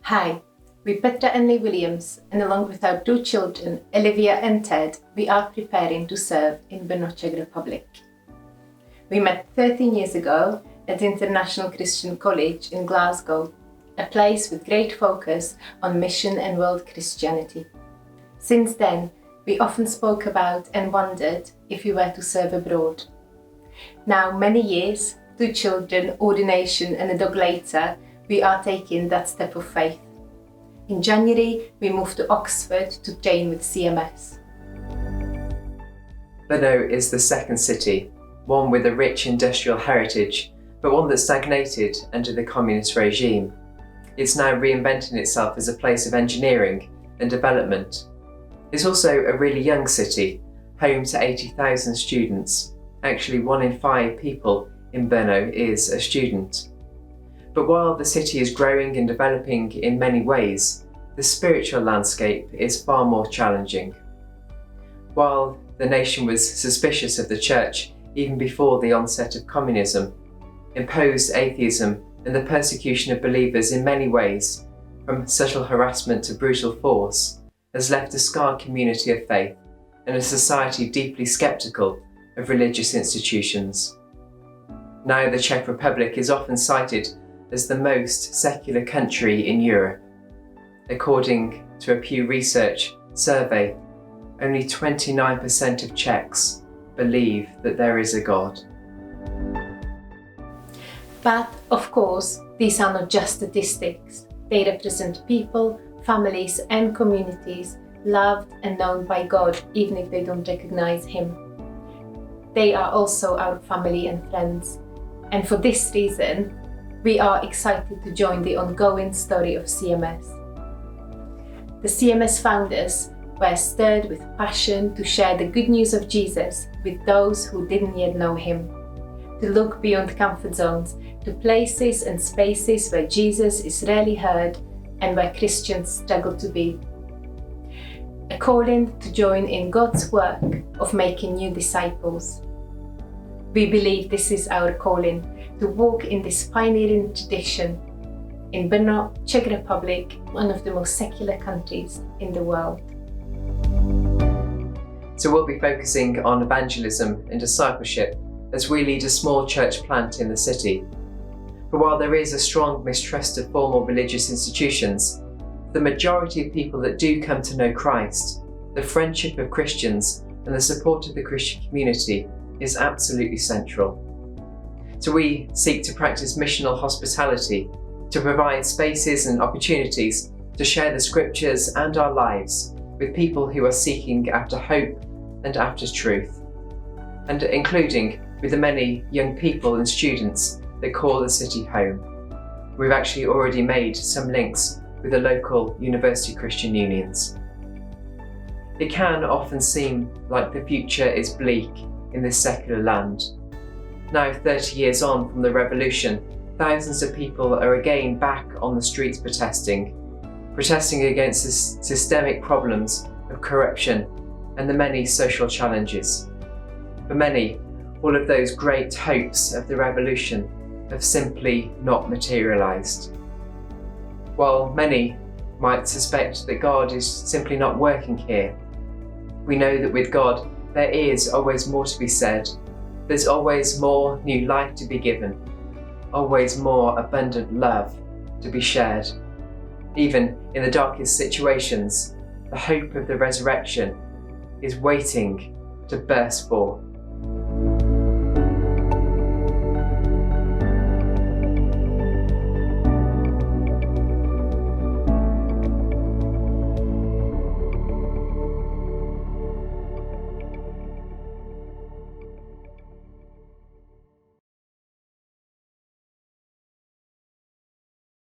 Hi, we're Petra and Lee Williams, and along with our two children, Olivia and Ted, we are preparing to serve in Brno, Czech Republic. We met 13 years ago at International Christian College in Glasgow, a place with great focus on mission and world Christianity. Since then, we often spoke about and wondered if we were to serve abroad. Now, many years, 2 children, ordination and a dog later, we are taking that step of faith. In January, we moved to Oxford to train with CMS. Brno is the second city, one with a rich industrial heritage, but one that stagnated under the communist regime. It's now reinventing itself as a place of engineering and development. It's also a really young city, home to 80,000 students. Actually, 1 in 5 people in Brno is a student. But while the city is growing and developing in many ways, the spiritual landscape is far more challenging. While the nation was suspicious of the church even before the onset of communism, imposed atheism and the persecution of believers in many ways, from subtle harassment to brutal force, has left a scarred community of faith and a society deeply sceptical of religious institutions. Now the Czech Republic is often cited as the most secular country in Europe. According to a Pew Research survey, only 29% of Czechs believe that there is a God. But, of course, these are not just statistics. They represent people, families and communities loved and known by God, even if they don't recognize Him. They are also our family and friends. And for this reason, we are excited to join the ongoing story of CMS. The CMS founders were stirred with passion to share the good news of Jesus with those who didn't yet know Him, to look beyond comfort zones to places and spaces where Jesus is rarely heard and where Christians struggle to be. A calling to join in God's work of making new disciples. We believe this is our calling, to walk in this pioneering tradition in Brno, Czech Republic, one of the most secular countries in the world. So we'll be focusing on evangelism and discipleship as we lead a small church plant in the city. But while there is a strong mistrust of formal religious institutions, the majority of people that do come to know Christ, the friendship of Christians and the support of the Christian community is absolutely central. So we seek to practice missional hospitality, to provide spaces and opportunities to share the scriptures and our lives with people who are seeking after hope and after truth, and including with the many young people and students that call the city home. We've actually already made some links with the local university Christian unions. It can often seem like the future is bleak in this secular land. Now 30 years on from the revolution, thousands of people are again back on the streets protesting against the systemic problems of corruption and the many social challenges. For many, all of those great hopes of the revolution have simply not materialised. While many might suspect that God is simply not working here, we know that with God there is always more to be said. There's always more new life to be given, always more abundant love to be shared. Even in the darkest situations, the hope of the resurrection is waiting to burst forth.